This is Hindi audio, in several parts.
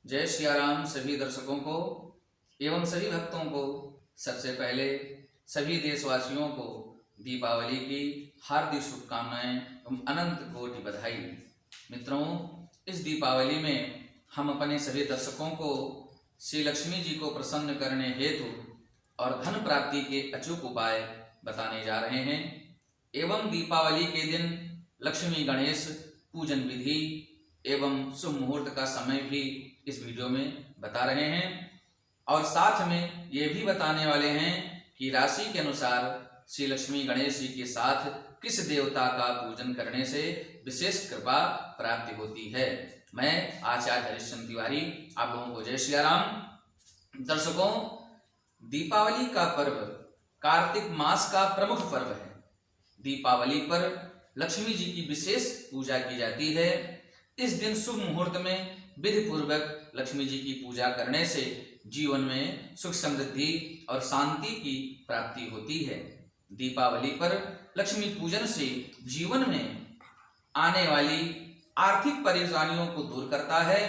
जय सियाराम सभी दर्शकों को एवं सभी भक्तों को। सबसे पहले सभी देशवासियों को दीपावली की हार्दिक शुभकामनाएं एवं अनंत कोटि बधाई। मित्रों, इस दीपावली में हम अपने सभी दर्शकों को श्री लक्ष्मी जी को प्रसन्न करने हेतु और धन प्राप्ति के अचूक उपाय बताने जा रहे हैं एवं दीपावली के दिन लक्ष्मी गणेश पूजन विधि एवं शुभ मुहूर्त का समय भी इस वीडियो में बता रहे हैं और साथ में ये भी बताने वाले हैं कि राशि के अनुसार श्री लक्ष्मी गणेश जी के साथ किस देवता का पूजन करने से विशेष कृपा प्राप्ति होती है। मैं आचार्य हरिश्चंद्र तिवारी आप लोगों को जय सियाराम। दर्शकों, दीपावली का पर्व कार्तिक मास का प्रमुख पर्व है। दीपावली पर लक्ष्मी जी की विशेष पूजा की जाती है। इस दिन शुभ मुहूर्त में विधि पूर्वक लक्ष्मी जी की पूजा करने से जीवन में सुख समृद्धि और शांति की प्राप्ति होती है। दीपावली पर लक्ष्मी पूजन से जीवन में आने वाली आर्थिक परेशानियों को दूर करता है।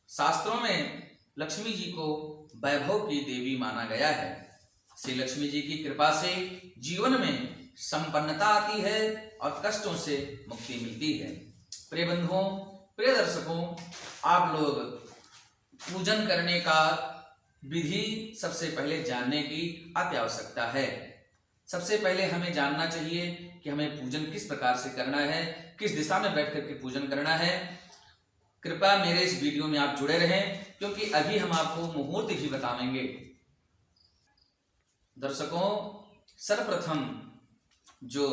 शास्त्रों में लक्ष्मी जी को वैभव की देवी माना गया है। श्री लक्ष्मी जी की कृपा से जीवन में संपन्नता आती है और कष्टों से मुक्ति मिलती है। प्रिय बंधुओं, प्रिय दर्शकों, आप लोग पूजन करने का विधि सबसे पहले जानने की अति आवश्यकता है। सबसे पहले हमें जानना चाहिए कि हमें पूजन किस प्रकार से करना है, किस दिशा में बैठ करके पूजन करना है। कृपया मेरे इस वीडियो में आप जुड़े रहें क्योंकि अभी हम आपको मुहूर्त भी बताएंगे। दर्शकों, सर्वप्रथम जो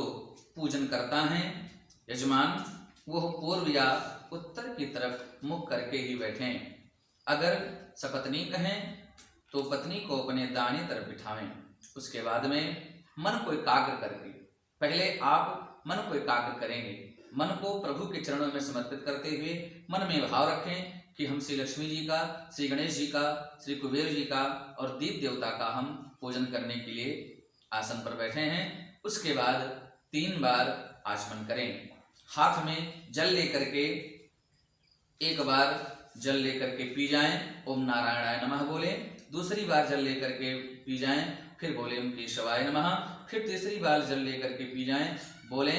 पूजन करता है यजमान, वह पूर्व या उत्तर की तरफ मुख करके ही बैठें। अगर सपत्नीक हैं तो पत्नी को अपने दाहिनी तरफ बिठावें। उसके बाद में मन को एकाग्र करके, पहले आप मन को एकाग्र करेंगे। मन को प्रभु के चरणों में समर्पित करते हुए मन में भाव रखें कि हम श्री लक्ष्मी जी का, श्री गणेश जी का, श्री कुबेर जी का और दीप देवता का हम पूजन करने के लिए आसन पर बैठे हैं। उसके बाद 3 बार आचमन करें। हाथ में जल लेकर के एक बार जल लेकर के पी जाएं, ओम नारायणाय नमः बोले। दूसरी बार जल लेकर के पी जाएं, फिर बोले ओम केशवाय नमः। फिर तीसरी बार जल लेकर के पी जाएं, बोले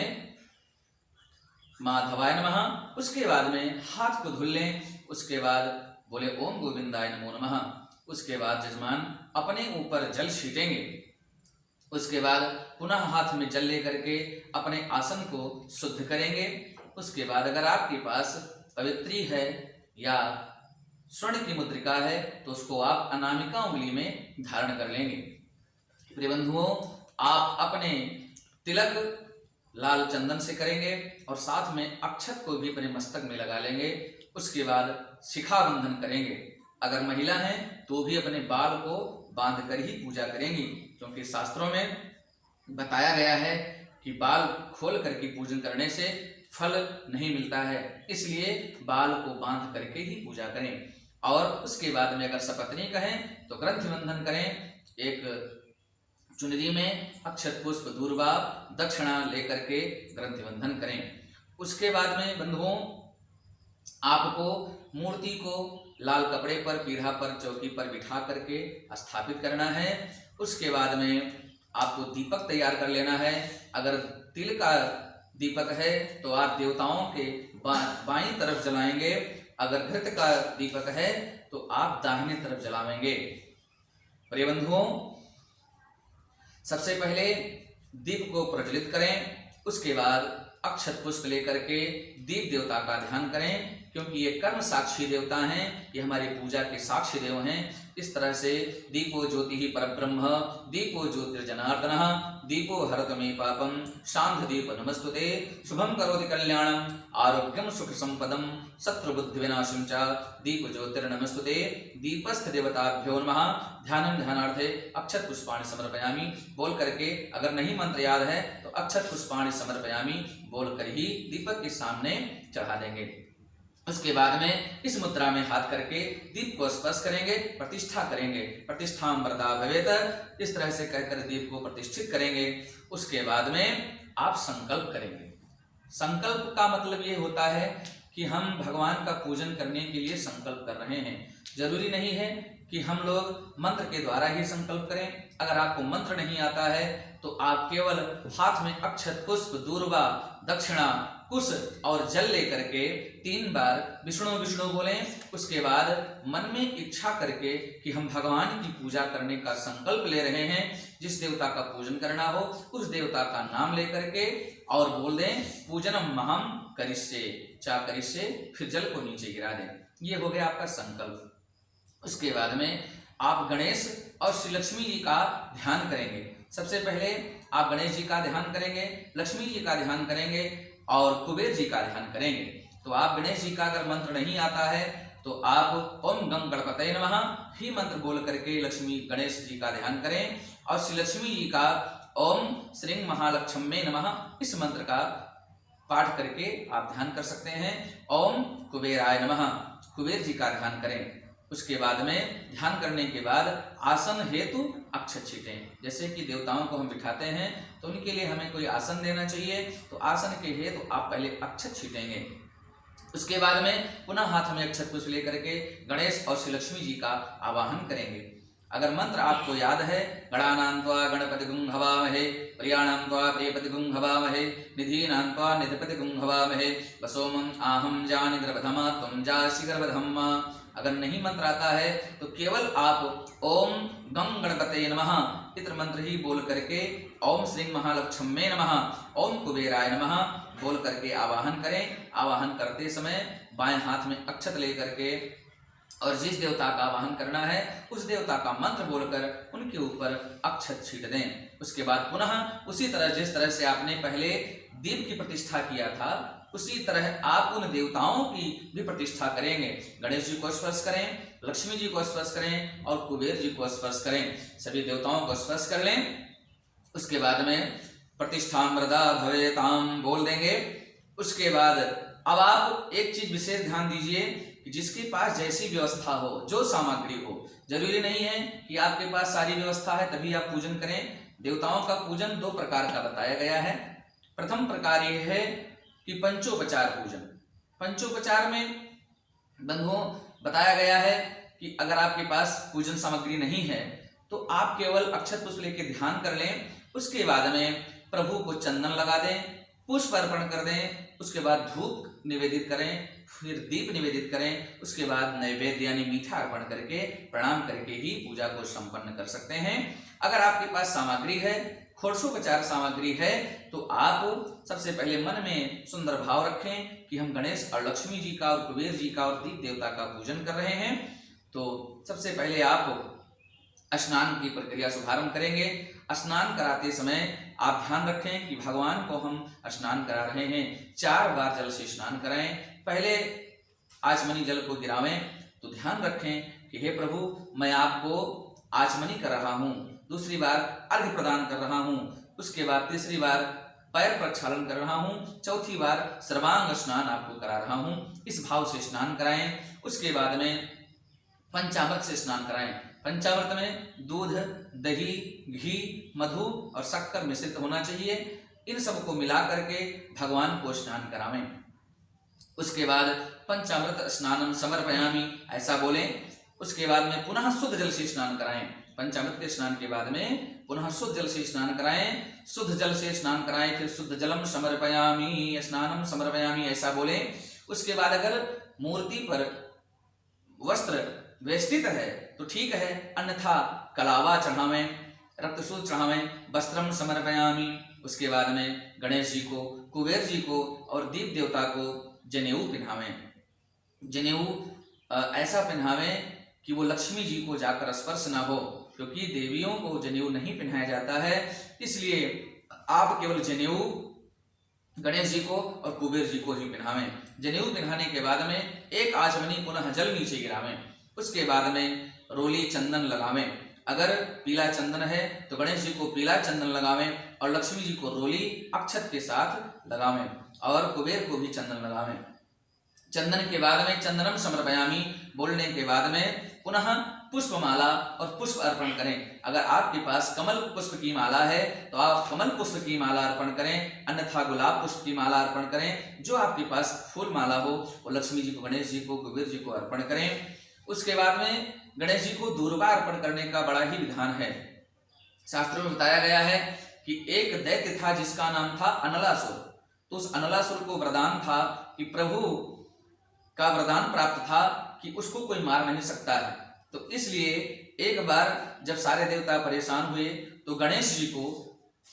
माधवाय नमः। उसके बाद में हाथ को धुल लें। उसके बाद बोले ओम गोविंदाय नमो नमः। उसके बाद यजमान अपने ऊपर जल छीटेंगे। उसके बाद पुनः हाथ में जल लेकर के अपने आसन को शुद्ध करेंगे। उसके बाद अगर आपके पास पवित्री है या स्वर्ण की मुद्रिका है तो उसको आप अनामिका उंगली में धारण कर लेंगे। प्रिय बंधुओं, आप अपने तिलक लाल चंदन से करेंगे और साथ में अक्षत को भी अपने मस्तक में लगा लेंगे। उसके बाद शिखा बंधन करेंगे। अगर महिला हैं तो भी अपने बाल को बांध कर ही पूजा करेंगी, क्योंकि शास्त्रों में बताया गया है कि बाल खोल करके पूजन करने से फल नहीं मिलता है, इसलिए बाल को बांध करके ही पूजा करें। और उसके बाद में अगर सपत्नी कहें तो ग्रंथि बंधन करें। एक चुनरी में अक्षत पुष्प दूर्वा दक्षिणा लेकर के ग्रंथि बंधन करें। उसके बाद में बंधुओं, आपको मूर्ति को लाल कपड़े पर, पीढ़ा पर, चौकी पर बिठा करके स्थापित करना है। उसके बाद में आपको दीपक तैयार कर लेना है। अगर तिल का दीपक है तो आप देवताओं के बाईं तरफ जलाएंगे। अगर घृत का दीपक है तो आप दाहिने तरफ जलाएंगे। प्रिय बंधुओं, सबसे पहले दीप को प्रज्वलित करें। उसके बाद अक्षत पुष्प लेकर के दीप देवता का ध्यान करें, क्योंकि ये कर्म साक्षी देवता हैं, ये हमारी पूजा के साक्षी देव हैं। इस तरह से दीपो ज्योति ही परब्रह्म, दीपो ज्योतिर्जनार्दनः, दीपो हरत मे पापम, शांत दीप नमस्तुते, शुभम करोति कल्याणम, आरोग्यम सुख संपदम, शत्रु बुद्धि विनाशम च, दीप ज्योतिर्नमस्तुते, दीपस्थ देवताभ्यो नमः। ध्यानम ध्यानार्थे अक्षत पुष्पाणि समर्पयामि बोल करके, अगर नहीं मंत्र याद है तो अक्षत पुष्पाणि समर्पयामि बोलकर ही दीपक के सामने चढ़ा देंगे। उसके बाद में इस मुद्रा में हाथ करके दीप को स्पर्श करेंगे, प्रतिष्ठा करेंगे। प्रतिष्ठां वरदा भवेत्, इस तरह से कहकर दीप को प्रतिष्ठित करेंगे। उसके बाद में आप संकल्प करेंगे। संकल्प का मतलब ये होता है कि हम भगवान का पूजन करने के लिए संकल्प कर रहे हैं। जरूरी नहीं है कि हम लोग मंत्र के द्वारा ही संकल्प करें। अगर आपको मंत्र नहीं आता है तो आप केवल हाथ में अक्षत, पुष्प, दूर्वा, दक्षिणा, कुश और जल लेकर के 3 बार विष्णु विष्णु बोलें। उसके बाद मन में इच्छा करके कि हम भगवान की पूजा करने का संकल्प ले रहे हैं, जिस देवता का पूजन करना हो उस देवता का नाम लेकर के और बोल दें पूजनम महम करिष्ये, चा करिष्ये, फिर जल को नीचे गिरा दें। ये हो गया आपका संकल्प। उसके बाद में आप गणेश और श्री लक्ष्मी जी का ध्यान करेंगे। सबसे पहले आप गणेश जी का ध्यान करेंगे, लक्ष्मी जी का ध्यान करेंगे और कुबेर जी का ध्यान करेंगे। तो आप गणेश जी का अगर मंत्र नहीं आता है तो आप ओम गम गणपतये नमः ही मंत्र बोल करके लक्ष्मी गणेश जी का ध्यान करें और श्री लक्ष्मी जी का ओम श्रीं महालक्ष्म्ये नमः इस मंत्र का पाठ करके आप ध्यान कर सकते हैं। ओम कुबेराय नमः, कुबेर जी का ध्यान करें। उसके बाद में ध्यान करने के बाद आसन हेतु अक्षत छीटें। जैसे कि देवताओं को हम बिठाते हैं तो उनके लिए हमें कोई आसन देना चाहिए, तो आसन के हेतु आप पहले अक्षत छीटेंगे। उसके बाद में पुनः हाथ में अक्षत पुष्प लेकर के गणेश और श्री लक्ष्मी जी का आवाहन करेंगे। अगर मंत्र आपको याद है, गणानां त्वा गणपतिगुं हवामहे, प्रियाणां त्वा प्रियपतिगुं हवामहे, निधीनां त्वा निधिपतिगुं हवामहे, वसोमं आहं जानिद्रवधमा त्वं जासि गर्भधम्मा। अगर नहीं मंत्र आता है तो केवल आप ओम गम गणपतये नमः इत्र मंत्र ही बोल करके ओम श्रीं महालक्ष्म्ये नमः, ओम कुबेराय नमः बोल करके आवाहन करें। आवाहन करते समय बाएं हाथ में अक्षत लेकर के और जिस देवता का आवाहन करना है उस देवता का मंत्र बोलकर उनके ऊपर अक्षत छीट दें। उसके बाद पुनः उसी तरह जिस तरह से आपने पहले दीप की प्रतिष्ठा किया था उसी तरह आप उन देवताओं की भी प्रतिष्ठा करेंगे। गणेश जी को स्पर्श करें, लक्ष्मी जी को स्पर्श करें और कुबेर जी को स्पर्श करें। सभी देवताओं को स्पर्श कर लें। उसके बाद में प्रतिष्ठामृदा भवेताम बोल देंगे। उसके बाद अब आप एक चीज विशेष ध्यान दीजिए कि जिसके पास जैसी व्यवस्था हो, जो सामग्री हो, जरूरी नहीं है कि आपके पास सारी व्यवस्था है तभी आप पूजन करें। देवताओं का पूजन 2 प्रकार का बताया गया है। प्रथम प्रकार यह है कि पंचोपचार पूजन। पंचोपचार में बंधुओं बताया गया है कि अगर आपके पास पूजन सामग्री नहीं है तो आप केवल अक्षत पुष्प लेके ध्यान कर लें। उसके बाद में प्रभु को चंदन लगा दें, पुष्प अर्पण कर दें। उसके बाद धूप निवेदित करें, फिर दीप निवेदित करें। उसके बाद नैवेद्य यानी मीठा अर्पण करके प्रणाम करके ही पूजा को संपन्न कर सकते हैं। अगर आपके पास सामग्री है, षोडशोपचार सामग्री है, तो आप सबसे पहले मन में सुंदर भाव रखें कि हम गणेश और लक्ष्मी जी का और कुबेर जी का और दीप देवता का पूजन कर रहे हैं। तो सबसे पहले आप स्नान की प्रक्रिया शुभारंभ करेंगे। स्नान कराते समय आप ध्यान रखें कि भगवान को हम स्नान करा रहे हैं। 4 बार जल से स्नान कराएं। पहले आचमनी जल को गिरावें तो ध्यान रखें कि हे प्रभु मैं आपको आचमनी कर रहा हूँ, दूसरी बार अर्घ्य प्रदान कर रहा हूँ, उसके बाद तीसरी बार पैर प्रक्षालन कर रहा हूँ, चौथी बार सर्वांग स्नान आपको करा रहा हूँ। इस भाव से स्नान कराएं। उसके बाद में पंचामृत से स्नान कराएं। पंचामृत में दूध, दही, घी, मधु और शक्कर मिश्रित होना चाहिए। इन सबको मिला करके भगवान को स्नान करावें। उसके बाद पंचामृत स्नानम समर्पयामि ऐसा बोलें। उसके बाद में पुनः शुद्ध जल से स्नान कराएं। पंचामृत के स्नान के बाद में पुनः शुद्ध जल से स्नान कराएं। शुद्ध जल से स्नान कराएं, फिर शुद्ध जलम समर्पयामि, स्नानम समर्पयामि ऐसा बोलें। उसके बाद अगर मूर्ति पर वस्त्र वेष्टित है तो ठीक है, अन्यथा कलावा चढ़ावें, रक्तसूत्र चढ़ावें, वस्त्रम समर्पयामि। उसके बाद में गणेश जी को, कुबेर जी को और दीप देवता को जनेऊ पहनावें। जनेऊ ऐसा पहनावें कि वो लक्ष्मी जी को जाकर स्पर्श ना हो, क्योंकि देवियों को जनेऊ नहीं पहनाया जाता है। इसलिए आप केवल जनेऊ गणेश जी को और कुबेर जी को ही पहनावें। जनेऊ पहनाने के बाद में एक आचमनी पुनः जल नीचे गिरावें। उसके बाद में रोली चंदन लगावें। अगर पीला चंदन है तो गणेश जी को पीला चंदन लगावें और लक्ष्मी जी को रोली अक्षत के साथ लगावें और कुबेर को भी चंदन लगावें। चंदन के बाद में चंदनम समर्पयामी बोलने के बाद में पुनः पुष्पमाला और पुष्प अर्पण करें। अगर आपके पास कमल पुष्प की माला है तो आप कमल पुष्प की माला अर्पण करें, अन्यथा गुलाब पुष्प की माला अर्पण करें। जो आपके पास फूल माला हो वो लक्ष्मी जी को, गणेश जी को, कुबेर जी को अर्पण करें। उसके बाद में गणेश जी को दूर्वा अर्पण करने का बड़ा ही विधान है। शास्त्रों में बताया गया है कि एक दैत्य था जिसका नाम था अनलासुर। तो उस अनलासुर को वरदान था कि प्रभु का वरदान प्राप्त था कि उसको कोई मार नहीं सकता है। तो इसलिए एक बार जब सारे देवता परेशान हुए तो गणेश जी को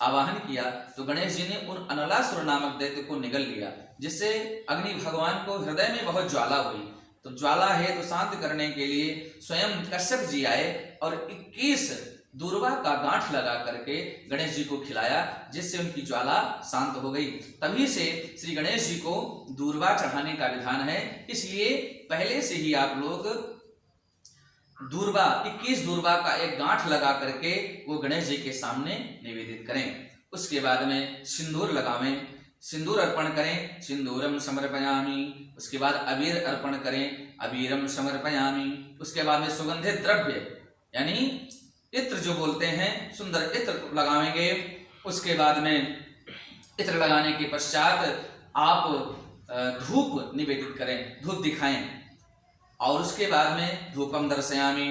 आवाहन किया, तो गणेश जी ने उन अनलासुर नामक दैत्य को निगल लिया, जिससे अग्नि भगवान को हृदय में बहुत ज्वाला हुई। तो ज्वाला है तो शांत करने के लिए स्वयं कश्यप जी आए और 21 दूर्वा का गांठ लगा करके गणेश जी को खिलाया, जिससे उनकी ज्वाला शांत हो गई। तभी से श्री गणेश जी को दूर्वा चढ़ाने का विधान है। इसलिए पहले से ही आप लोग दूर्वा 21 दूर्वा का एक गांठ लगा करके वो गणेश जी के सामने निवेदित करें। उसके बाद में सिंदूर लगावें, सिंदूर अर्पण करें, सिंदूरम समर्पयामी। उसके बाद अबीर अर्पण करें, अबीरम समर्पयामी। उसके बाद में सुगंधित द्रव्य यानी इत्र जो बोलते हैं, सुंदर इत्र लगावेंगे। उसके बाद में इत्र लगाने के पश्चात आप धूप निवेदित करें, धूप दिखाएं। और उसके बाद में धूपम दर्शयामी,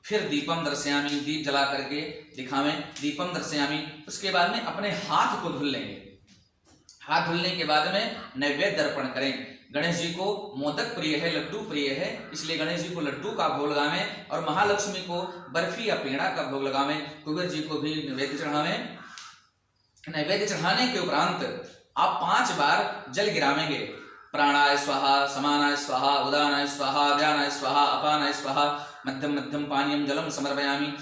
फिर दीपम दर्शयामी, दीप जला करके दिखावें, दीपम दर्शयामी। उसके बाद में अपने हाथ को धुल लेंगे। हाथ धुलने के बाद में नैवेद्य अर्पण करें। गणेश जी को मोदक प्रिय है, लड्डू प्रिय है, इसलिए गणेश जी को लड्डू का भोग लगावें और महालक्ष्मी को बर्फी या पेड़ा का भोग लगावें। कुबेर जी को भी नैवेद्य चढ़ावें। नैवेद्य चढ़ाने के उपरांत आप 5 बार जल गिरावेंगे। प्राणाय स्वाहा, समानाय स्वाहा, उदानाय स्वाहा, व्यानाय स्वाहा, अपानाय स्वाहा, मध्यम मध्यम पानीयम जलम समर्पयामी।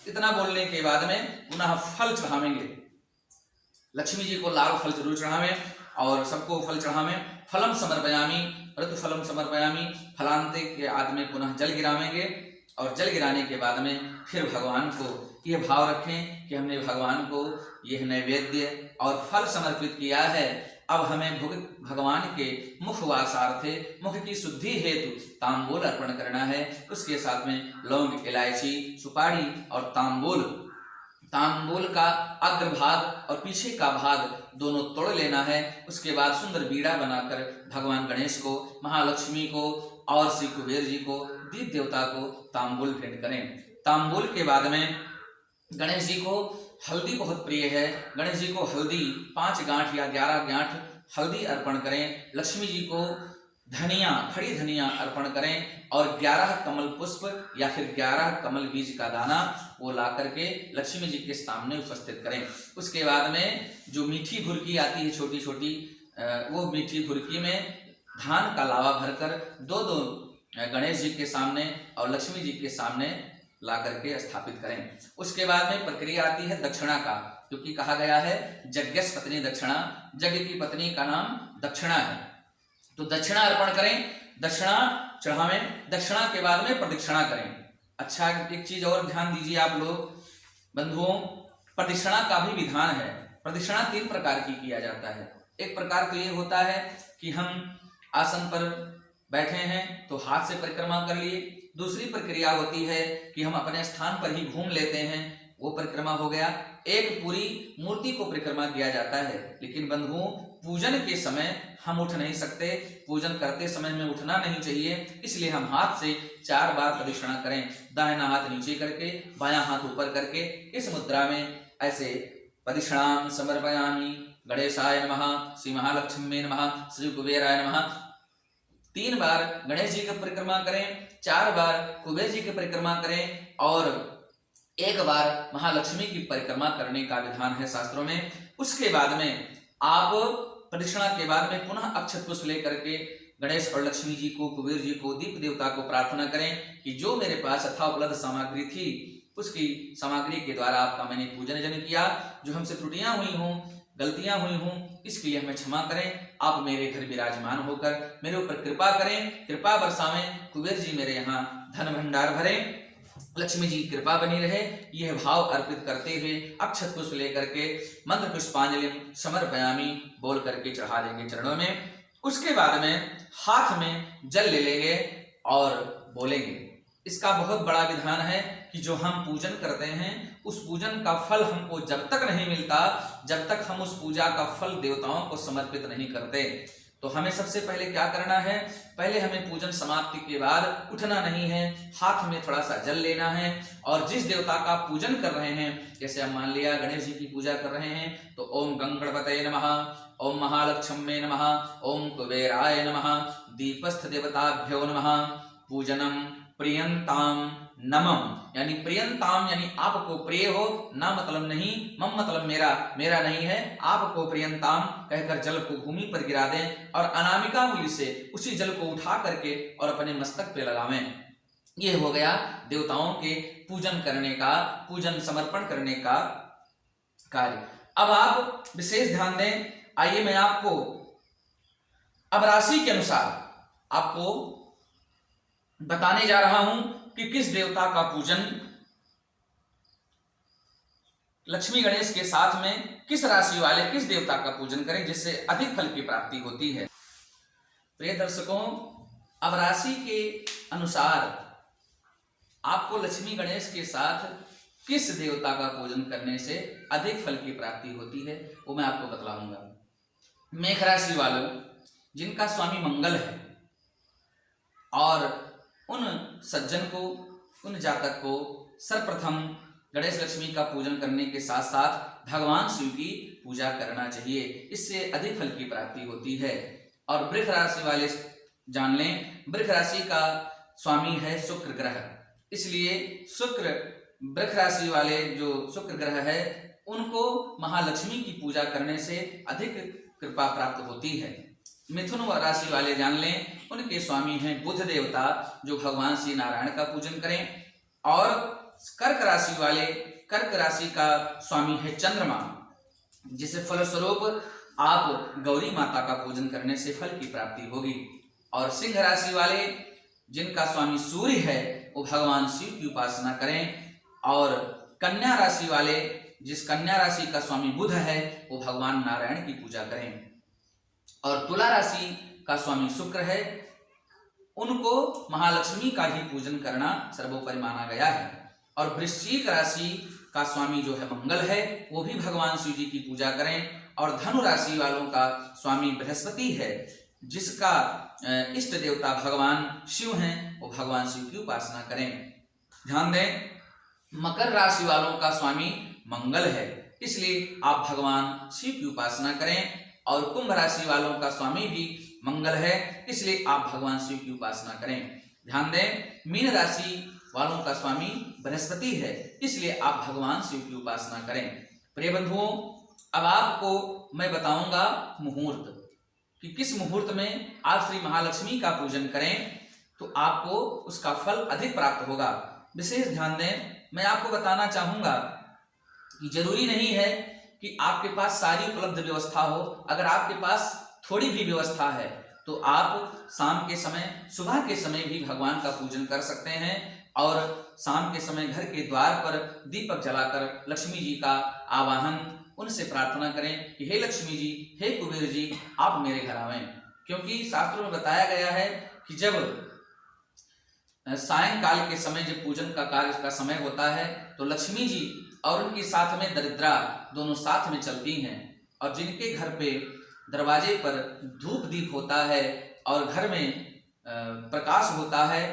इतना बोलने के बाद में पुनः फल चढ़ावेंगे। लक्ष्मी जी को लाल फल जरूर चढ़ावें और सबको फल चढ़ावें। फलम समर्पयामी, ऋतु फलम समर्पयामी। फलांते के आदि में पुनः जल गिरावेंगे और जल गिराने के बाद में फिर भगवान को यह भाव रखें कि हमने भगवान को यह नैवेद्य और फल समर्पित किया है। अब हमें भगवान के मुख वासार्थे, मुख की शुद्धि हेतु तांबूल अर्पण करना है। उसके साथ में लौंग, इलायची, सुपारी और तांबूल का अग्रभाग और पीछे का भाग दोनों तोड़ लेना है। उसके बाद सुंदर बीड़ा बनाकर भगवान गणेश को, महालक्ष्मी को और श्री कुबेर जी को, दीप देवता को तांबूल भेंट करें। तांबूल के बाद में गणेश जी को हल्दी बहुत प्रिय है। गणेश जी को हल्दी 5 गांठ या 11 गांठ हल्दी अर्पण करें। लक्ष्मी जी को धनिया, खड़ी धनिया अर्पण करें और 11 कमल पुष्प या फिर 11 कमल बीज का दाना वो ला करके लक्ष्मी जी के सामने उपस्थित करें। उसके बाद में जो मीठी भुरकी आती है छोटी छोटी, वो मीठी भुरकी में धान का लावा भरकर 2-2 गणेश जी के सामने और लक्ष्मी जी के सामने ला करके स्थापित करें। उसके बाद में प्रक्रिया आती है दक्षिणा का, क्योंकि कहा गया है यज्ञस्य पत्नी दक्षिणा, यज्ञ की पत्नी का नाम दक्षिणा है। तो दक्षिणा अर्पण करें, दक्षिणा चढ़ावें। दक्षिणा के बाद में प्रदक्षिणा करें। अच्छा, एक चीज और ध्यान दीजिए आप लोग बंधुओं, प्रदक्षिणा का भी विधान है। प्रदक्षिणा 3 प्रकार की किया जाता है। एक प्रकार तो ये होता है कि हम आसन पर बैठे हैं तो हाथ से परिक्रमा कर लिए। दूसरी प्रक्रिया होती है कि हम अपने स्थान पर ही घूम लेते हैं, वो परिक्रमा हो गया। एक पूरी मूर्ति को परिक्रमा किया जाता है। लेकिन बंधुओं, पूजन के समय हम उठ नहीं सकते, पूजन करते समय में उठना नहीं चाहिए, इसलिए हम हाथ से 4 बार प्रदक्षिणा करें। दाहिना हाथ नीचे करके, बायां हाथ ऊपर करके, इस मुद्रा में ऐसे प्रदक्षिणाम समर्पयामि। गणेशाय नमः, श्री महालक्ष्मी नमः, श्री कुबेराय नमः। 3 बार गणेश जी की परिक्रमा करें, 4 बार कुबेर जी की परिक्रमा करें और 1 बार महालक्ष्मी की परिक्रमा करने का विधान है शास्त्रों में। उसके बाद में आप प्रदक्षिणा के बाद में पुनः अक्षत पुष्प लेकर के गणेश और लक्ष्मी जी को, कुबेर जी को, दीप देवता को प्रार्थना करें कि जो मेरे पास यथा उपलब्ध सामग्री थी उसकी सामग्री के द्वारा आपका मैंने पूजन जन किया। जो हमसे त्रुटियां हुई हों, गलतियां हुई हों, इसके लिए हमें क्षमा करें। आप मेरे घर विराजमान होकर मेरे ऊपर कृपा करें, कृपा बरसावें। कुबेर जी मेरे यहाँ धन भंडार भरें, लक्ष्मी जी की कृपा बनी रहे। यह भाव अर्पित करते हुए अक्षत पुष्प लेकर के मंत्र पुष्पांजलि समर्पयामि बोल करके चढ़ा देंगे चरणों में। उसके बाद में हाथ में जल ले लेंगे और बोलेंगे। इसका बहुत बड़ा विधान है कि जो हम पूजन करते हैं उस पूजन का फल हमको जब तक नहीं मिलता, जब तक हम उस पूजा का फल देवताओं को समर्पित नहीं करते। तो हमें सबसे पहले क्या करना है, पहले हमें पूजन समाप्ति के बाद उठना नहीं है, हाथ में थोड़ा सा जल लेना है और जिस देवता का पूजन कर रहे हैं, जैसे हम मान लिया गणेश जी की पूजा कर रहे हैं तो ओम गंगणपतये नमः, ओम महालक्ष्म्ये नमः, ओम कुबेराय नमः, दीपस्थ देवताभ्यो नमः, पूजनम प्रियंताम नमम, यानी प्रियंताम यानी आपको प्रिय हो, ना मतलब नहीं, मम मतलब मेरा, मेरा नहीं है, आपको प्रियंताम कहकर जल को भूमि पर गिरा दें और अनामिका उंगली से उसी जल को उठा करके और अपने मस्तक पे लगावें। ये हो गया देवताओं के पूजन करने का, पूजन समर्पण करने का कार्य। अब आप विशेष ध्यान दें, आइए मैं आपको अब राशि के अनुसार आपको बताने जा रहा हूं कि किस देवता का पूजन लक्ष्मी गणेश के साथ में किस राशि वाले किस देवता का पूजन करें जिससे अधिक फल की प्राप्ति होती है। प्रिय दर्शकों, अब राशि के अनुसार आपको लक्ष्मी गणेश के साथ किस देवता का पूजन करने से अधिक फल की प्राप्ति होती है वो मैं आपको बतलाऊंगा। मेष राशि वालों, जिनका स्वामी मंगल है और उन सज्जन को, उन जातक को सर्वप्रथम गणेश लक्ष्मी का पूजन करने के साथ साथ भगवान शिव की पूजा करना चाहिए, इससे अधिक फल की प्राप्ति होती है। और वृष राशि वाले जान लें, वृष राशि का स्वामी है शुक्र ग्रह, इसलिए शुक्र वृष राशि वाले जो शुक्र ग्रह है उनको महालक्ष्मी की पूजा करने से अधिक कृपा प्राप्त होती है। मिथुन राशि वाले जान लें, उनके स्वामी हैं बुध देवता, जो भगवान श्री नारायण का पूजन करें। और कर्क राशि वाले, कर्क राशि का स्वामी है चंद्रमा, जिसे फलस्वरूप आप गौरी माता का पूजन करने से फल की प्राप्ति होगी। और सिंह राशि वाले, जिनका स्वामी सूर्य है, वो भगवान शिव की उपासना करें। और कन्या राशि वाले, जिस कन्या राशि का स्वामी बुध है, वो भगवान नारायण की पूजा करें। और तुला राशि का स्वामी शुक्र है, उनको महालक्ष्मी का ही पूजन करना सर्वोपरि माना गया है। और वृश्चिक राशि का स्वामी जो है मंगल है, वो भी भगवान शिव जी की पूजा करें। और धनु राशि वालों का स्वामी बृहस्पति है, जिसका इष्ट देवता भगवान शिव हैं, वो भगवान शिव की उपासना करें। ध्यान दें, मकर राशि वालों का स्वामी मंगल है, इसलिए आप भगवान शिव की उपासना करें। और कुंभ राशि वालों का स्वामी भी मंगल है, इसलिए आप भगवान शिव की उपासना करें। ध्यान दें, मीन राशि वालों का स्वामी बृहस्पति है, इसलिए आप भगवान शिव की उपासना करें। प्रिय बंधुओं, अब आपको मैं बताऊंगा मुहूर्त कि किस मुहूर्त में आप श्री महालक्ष्मी का पूजन करें तो आपको उसका फल अधिक प्राप्त होगा। विशेष ध्यान दें, मैं आपको बताना चाहूंगा कि जरूरी नहीं है कि आपके पास सारी उपलब्ध व्यवस्था हो। अगर आपके पास थोड़ी भी व्यवस्था है तो आप शाम के समय, सुबह के समय भी भगवान का पूजन कर सकते हैं। और शाम के समय घर के द्वार पर दीपक जलाकर लक्ष्मी जी का आवाहन, उनसे प्रार्थना करें कि हे लक्ष्मी जी, हे कुबेर जी, आप मेरे घर आवें। क्योंकि शास्त्रों में बताया गया है कि जब सायंकाल के समय जब पूजन का कार्य का समय होता है तो लक्ष्मी जी और उनके साथ में दरिद्रा दोनों साथ में चलती हैं। और जिनके घर पे दरवाजे पर धूप दीप होता है और घर में प्रकाश होता है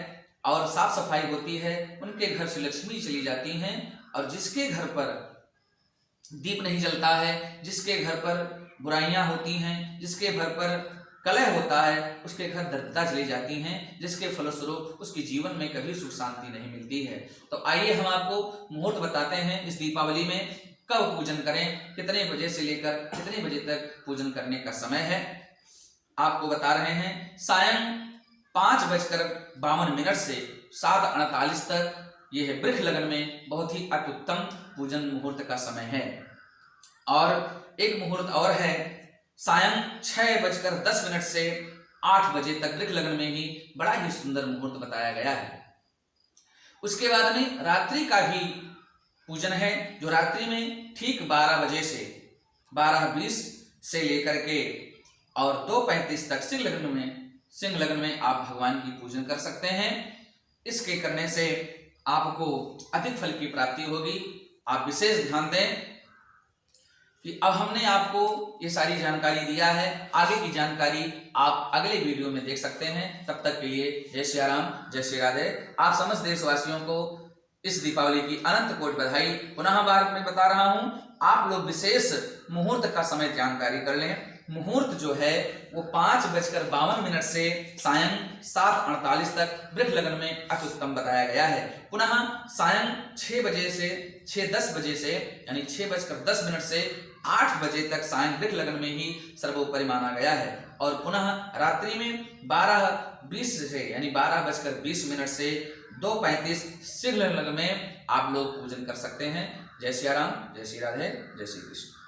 और साफ सफाई होती है, उनके घर से लक्ष्मी चली जाती हैं। और जिसके घर पर दीप नहीं जलता है, जिसके घर पर बुराइयां होती हैं, जिसके घर पर कलह होता है, उसके घर दरिद्रता चली जाती हैं, जिसके फलस्वरूप उसके जीवन में कभी सुख शांति नहीं मिलती है। तो आइए हम आपको मुहूर्त बताते हैं इस दीपावली में कब पूजन करें, कितने बजे से लेकर कितने बजे तक पूजन करने का समय है। आपको बता रहे हैं, सायं 5:52 से 7:48 तक यह है वृष लगन में बहुत ही अत्युत्तम पूजन मुहूर्त का समय है। और एक मुहूर्त और है, सायं 6:10 से 8 बजे तक वृष लगन में ही बड़ा ही सुंदर मुहूर्त बताया गया है। उसके बाद में रात्रि का भी पूजन है, जो रात्रि में ठीक 12 बजे से 12:20 से लेकर के और 2:35 तक सिंह लग्न में आप भगवान की पूजन कर सकते हैं। इसके करने से आपको अधिक फल की प्राप्ति होगी। आप विशेष ध्यान दें कि अब हमने आपको ये सारी जानकारी दिया है, आगे की जानकारी आप अगले वीडियो में देख सकते हैं। तब तक के लिए जय श्री राम, जय श्री राधे। आप समस्त देशवासियों को इस दीपावली की अनंत कोटि बधाई। पुनः बार मैं बता रहा हूं, आप लोग विशेष मुहूर्त का समय जानकारी कर लें। मुहूर्त जो है वो 5:52 से सायं 7:48 तक वृष लग्न में अति उत्तम बताया गया है। पुनः सायं 6 बजे से 6:10 बजे से यानी 6:10 से 8 बजे तक सायं वृष लग्न में ही सर्वोपरि माना गया है। और पुनः रात्रि में 12:20 से यानी 12:20 से 2:35 सिंह लग्न में आप लोग पूजन कर सकते हैं। जय श्री राम, जय श्री राधे, जय श्री कृष्ण।